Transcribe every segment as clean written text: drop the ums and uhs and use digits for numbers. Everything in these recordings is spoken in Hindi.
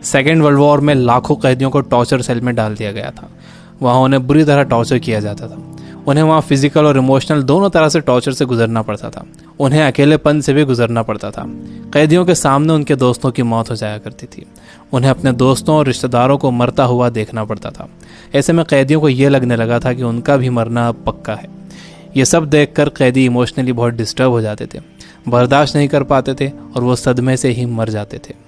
सेकेंड वर्ल्ड वॉर में लाखों कैदियों को टॉर्चर सेल में डाल दिया गया था। वहाँ उन्हें बुरी तरह टॉर्चर किया जाता था। उन्हें वहाँ फिजिकल और इमोशनल दोनों तरह से टॉर्चर से गुजरना पड़ता था। उन्हें अकेलेपन से भी गुजरना पड़ता था। कैदियों के सामने उनके दोस्तों की मौत हो जाया करती थी। उन्हें अपने दोस्तों और रिश्तेदारों को मरता हुआ देखना पड़ता था। ऐसे में कैदियों को ये लगने लगा था कि उनका भी मरना अब पक्का है। ये सब देखकर कैदी इमोशनली बहुत डिस्टर्ब हो जाते थे, बर्दाश्त नहीं कर पाते थे और वो सदमे से ही मर जाते थे।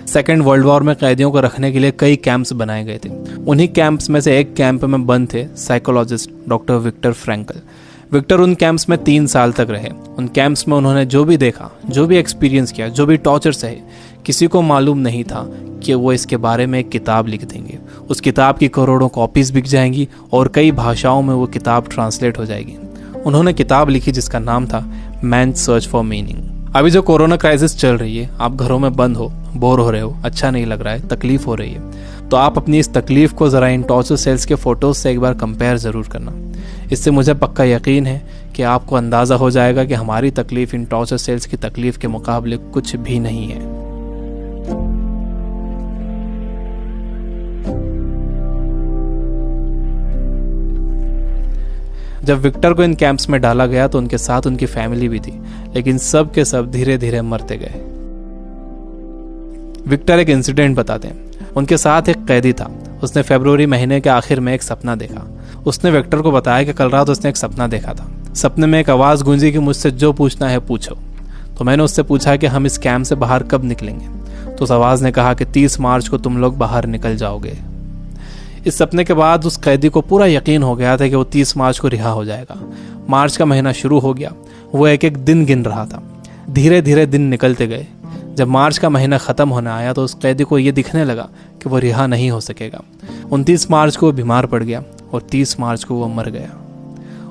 सेकेंड वर्ल्ड वॉर में कैदियों को रखने के लिए कई कैंप्स बनाए गए थे। उन्हीं कैंप्स में से एक कैंप में बंद थे psychologist doctor Victor Frankl. Victor उन कैंप्स में 3 साल तक रहे। उन कैंप्स में उन्होंने जो भी देखा, जो भी एक्सपीरियंस किया, जो भी टॉर्चर सहे, किसी को मालूम नहीं था कि वो इसके बारे में एक किताब लिख देंगे। उस किताब की करोड़ों कॉपीज बिक जाएंगी और कई भाषाओं में वो किताब ट्रांसलेट हो जाएगी। उन्होंने किताब लिखी जिसका नाम था मैन सर्च फॉर मीनिंग। अभी जो कोरोना क्राइसिस चल रही है, आप घरों में बंद हो, बोर हो रहे हो, अच्छा नहीं लग रहा है, तकलीफ हो रही है, तो आप अपनी इस तकलीफ को ज़रा इन टॉर्चर सेल्स के फ़ोटोज़ से एक बार कंपेयर ज़रूर करना। इससे मुझे पक्का यकीन है कि आपको अंदाज़ा हो जाएगा कि हमारी तकलीफ़ इन टॉर्चर सेल्स की तकलीफ़ के मुकाबले कुछ भी नहीं है। जब विक्टर को इन कैंप्स में डाला गया तो उनके साथ उनकी फैमिली भी थी, लेकिन सब के सब धीरे धीरे मरते गए। विक्टर एक इंसिडेंट बताते हैं। उनके साथ एक कैदी था। उसने फरवरी महीने के आखिर में एक सपना देखा। उसने विक्टर को बताया कि कल रात उसने एक सपना देखा था। सपने में एक आवाज़ गूंजी कि मुझसे जो पूछना है पूछो। तो मैंने उससे पूछा कि हम इस कैंप से बाहर कब निकलेंगे। तो उस आवाज़ ने कहा कि 30 मार्च को तुम लोग बाहर निकल जाओगे। इस सपने के बाद उस कैदी को पूरा यकीन हो गया था कि वो 30 मार्च को रिहा हो जाएगा। मार्च का महीना शुरू हो गया। वो एक एक दिन गिन रहा था। धीरे धीरे दिन निकलते गए। जब मार्च का महीना ख़त्म होने आया तो उस कैदी को ये दिखने लगा कि वो रिहा नहीं हो सकेगा। 29 मार्च को वो बीमार पड़ गया और 30 मार्च को वो मर गया।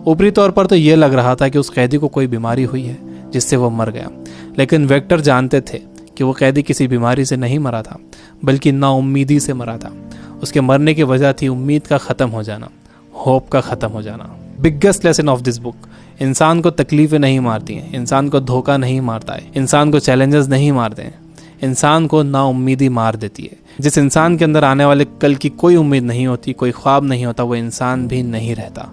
ऊपरी तौर पर तो ये लग रहा था कि उस कैदी को कोई बीमारी हुई है जिससे वो मर गया, लेकिन विक्टर जानते थे कि वो कैदी किसी बीमारी से नहीं मरा था, बल्कि नाउम्मीदी से मरा था। उसके मरने की वजह थी उम्मीद का ख़त्म हो जाना, होप का ख़त्म हो जाना। Biggest lesson of this book, इंसान को तकलीफ़ें नहीं मारती हैं, इंसान को धोखा नहीं मारता है, इंसान को चैलेंजेस नहीं मारते हैं, इंसान को नाउम्मीदी मार देती है। जिस इंसान के अंदर आने वाले कल की कोई उम्मीद नहीं होती, कोई ख्वाब नहीं होता, वो इंसान भी नहीं रहता।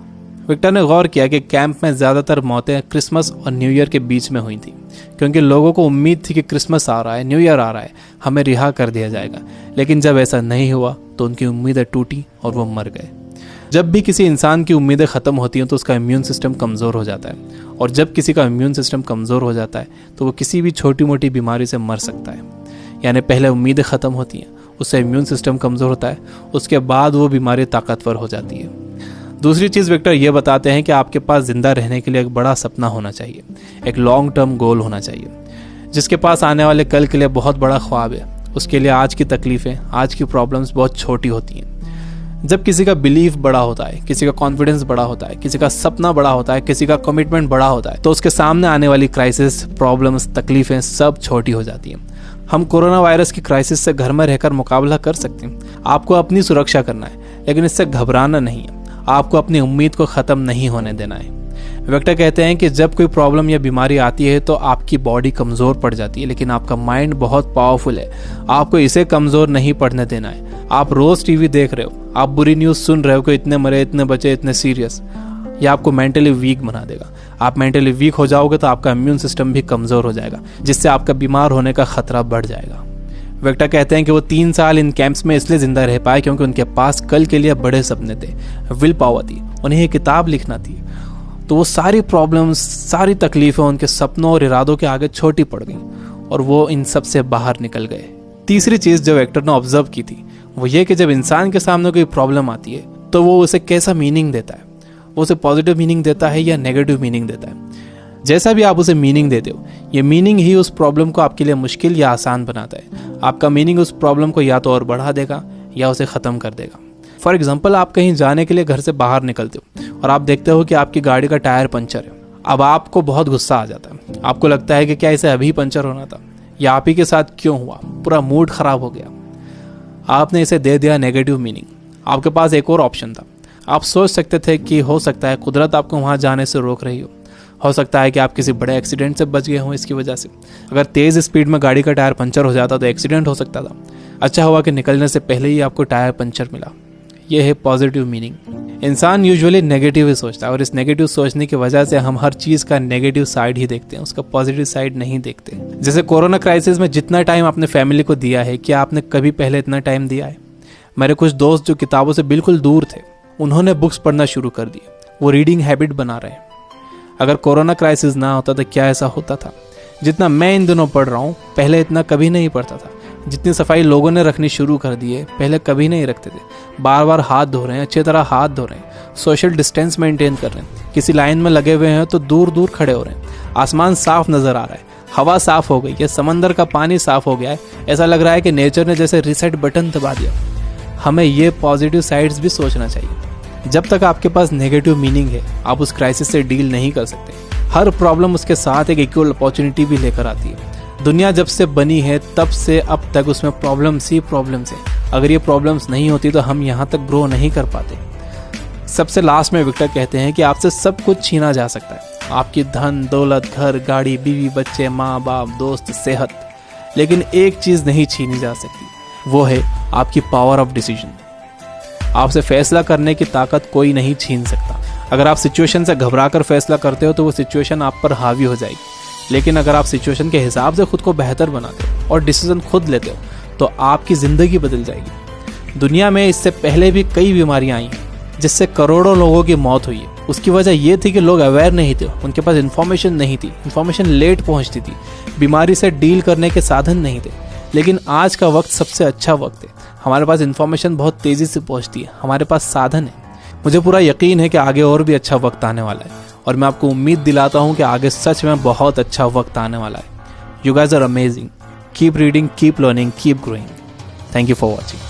विक्टर ने गौर किया कि कैंप में ज़्यादातर मौतें क्रिसमस और न्यू ईयर के बीच में हुई थी, क्योंकि लोगों को उम्मीद थी कि क्रिसमस आ रहा है, न्यू ईयर आ रहा है, हमें रिहा कर दिया जाएगा। लेकिन जब ऐसा नहीं हुआ तो उनकी उम्मीदें टूटी और वो मर गए। जब भी किसी इंसान की उम्मीदें ख़त्म होती हैं तो उसका इम्यून सिस्टम कमज़ोर हो जाता है, और जब किसी का इम्यून सिस्टम कमज़ोर हो जाता है तो वो किसी भी छोटी मोटी बीमारी से मर सकता है। यानी पहले उम्मीदें ख़त्म होती हैं, उससे इम्यून सिस्टम कमज़ोर होता है, उसके बाद वो बीमारी ताकतवर हो जाती है। दूसरी चीज़ विक्टर ये बताते हैं कि आपके पास ज़िंदा रहने के लिए एक बड़ा सपना होना चाहिए, एक लॉन्ग टर्म गोल होना चाहिए। जिसके पास आने वाले कल के लिए बहुत बड़ा ख्वाब है, उसके लिए आज की तकलीफ़ें, आज की प्रॉब्लम्स बहुत छोटी होती हैं। जब किसी का बिलीफ बड़ा होता है, किसी का कॉन्फिडेंस बड़ा होता है, किसी का सपना बड़ा होता है, किसी का कमिटमेंट बड़ा होता है, तो उसके सामने आने वाली क्राइसिस, प्रॉब्लम्स, तकलीफ़ें सब छोटी हो जाती हैं। हम कोरोना वायरस की क्राइसिस से घर में रहकर मुकाबला कर सकते हैं। आपको अपनी सुरक्षा करना है, लेकिन इससे घबराना नहीं है। आपको अपनी उम्मीद को ख़त्म नहीं होने देना है। विक्टर कहते हैं कि जब कोई प्रॉब्लम या बीमारी आती है तो आपकी बॉडी कमज़ोर पड़ जाती है, लेकिन आपका माइंड बहुत पावरफुल है। आपको इसे कमज़ोर नहीं पड़ने देना है। आप रोज़ टीवी देख रहे हो, आप बुरी न्यूज़ सुन रहे हो कि इतने मरे, इतने बचे, इतने सीरियस, यह आपको मेंटली वीक बना देगा। आप मेंटली वीक हो जाओगे तो आपका इम्यून सिस्टम भी कमज़ोर हो जाएगा, जिससे आपका बीमार होने का खतरा बढ़ जाएगा। विक्टर कहते हैं कि वो 3 साल इन कैंप्स में इसलिए जिंदा रह पाए क्योंकि उनके पास कल के लिए बड़े सपने थे, विल पावर थी, उन्हें ये किताब लिखना थी। तो वो सारी प्रॉब्लम्स, सारी तकलीफें उनके सपनों और इरादों के आगे छोटी पड़ गई और वो इन सब से बाहर निकल गए। तीसरी चीज़ जो विक्टर ने ऑब्जर्व की थी वो ये कि जब इंसान के सामने कोई प्रॉब्लम आती है तो वो उसे कैसा मीनिंग देता है। वो उसे पॉजिटिव मीनिंग देता है या नेगेटिव मीनिंग देता है। जैसा भी आप उसे मीनिंग देते हो, ये मीनिंग ही उस प्रॉब्लम को आपके लिए मुश्किल या आसान बनाता है। आपका मीनिंग उस प्रॉब्लम को या तो और बढ़ा देगा या उसे ख़त्म कर देगा। फॉर एग्जाम्पल, आप कहीं जाने के लिए घर से बाहर निकलते हो और आप देखते हो कि आपकी गाड़ी का टायर पंचर है। अब आपको बहुत गुस्सा आ जाता है। आपको लगता है कि क्या इसे अभी पंचर होना था, या आप ही के साथ क्यों हुआ, पूरा मूड ख़राब हो गया। आपने इसे दे दिया नेगेटिव मीनिंग। आपके पास एक और ऑप्शन था। आप सोच सकते थे कि हो सकता है कुदरत आपको वहाँ जाने से रोक रही हो सकता है कि आप किसी बड़े एक्सीडेंट से बच गए हों इसकी वजह से। अगर तेज़ स्पीड में गाड़ी का टायर पंचर हो जाता तो एक्सीडेंट हो सकता था। अच्छा हुआ कि निकलने से पहले ही आपको टायर पंचर मिला। यह है पॉजिटिव मीनिंग। इंसान यूजुअली नेगेटिव ही सोचता है और इस नेगेटिव सोचने की वजह से हम हर चीज़ का नेगेटिव साइड ही देखते हैं, उसका पॉजिटिव साइड नहीं देखते। जैसे कोरोना क्राइसिस में जितना टाइम आपने फैमिली को दिया है, क्या आपने कभी पहले इतना टाइम दिया है? मेरे कुछ दोस्त जो किताबों से बिल्कुल दूर थे, उन्होंने बुक्स पढ़ना शुरू कर दिए, वो रीडिंग हैबिट बना रहे हैं। अगर कोरोना क्राइसिस ना होता तो क्या ऐसा होता था? जितना मैं इन दिनों पढ़ रहा हूँ, पहले इतना कभी नहीं पढ़ता था। जितनी सफाई लोगों ने रखनी शुरू कर दी है, पहले कभी नहीं रखते थे। बार बार हाथ धो रहे हैं, अच्छी तरह हाथ धो रहे हैं, सोशल डिस्टेंस मेंटेन कर रहे हैं, किसी लाइन में लगे हुए हैं तो दूर दूर खड़े हो रहे हैं। आसमान साफ नजर आ रहा है, हवा साफ हो गई है, समंदर का पानी साफ हो गया है। ऐसा लग रहा है कि नेचर ने जैसे रीसेट बटन दबा दिया। हमें ये पॉजिटिव साइड्स भी सोचना चाहिए। जब तक आपके पास नेगेटिव मीनिंग है, आप उस क्राइसिस से डील नहीं कर सकते। हर प्रॉब्लम उसके साथ एक इक्वल अपॉर्चुनिटी भी लेकर आती है। दुनिया जब से बनी है तब से अब तक उसमें प्रॉब्लम्स ही प्रॉब्लम्स है। अगर ये प्रॉब्लम्स नहीं होती तो हम यहाँ तक ग्रो नहीं कर पाते। सबसे लास्ट में विक्टर कहते हैं कि आपसे सब कुछ छीना जा सकता है, आपकी धन दौलत, घर, गाड़ी, बीवी, बच्चे, माँ बाप, दोस्त, सेहत, लेकिन एक चीज़ नहीं छीनी जा सकती, वो है आपकी पावर ऑफ डिसीजन। आपसे फैसला करने की ताकत कोई नहीं छीन सकता। अगर आप सिचुएशन से घबराकर फैसला करते हो तो वो सिचुएशन आप पर हावी हो जाएगी, लेकिन अगर आप सिचुएशन के हिसाब से खुद को बेहतर बनाते हो और डिसीजन खुद लेते हो तो आपकी ज़िंदगी बदल जाएगी। दुनिया में इससे पहले भी कई बीमारियां आई हैं जिससे करोड़ों लोगों की मौत हुई है। उसकी वजह ये थी कि लोग अवेयर नहीं थे, उनके पास इन्फॉर्मेशन नहीं थी, इन्फॉर्मेशन लेट पहुंचती थी, बीमारी से डील करने के साधन नहीं थे। लेकिन आज का वक्त सबसे अच्छा वक्त है। हमारे पास इन्फॉर्मेशन बहुत तेज़ी से पहुंचती है, हमारे पास साधन है। मुझे पूरा यकीन है कि आगे और भी अच्छा वक्त आने वाला है और मैं आपको उम्मीद दिलाता हूं कि आगे सच में बहुत अच्छा वक्त आने वाला है। You guys are amazing. Keep reading, keep learning, keep growing. Thank you for watching.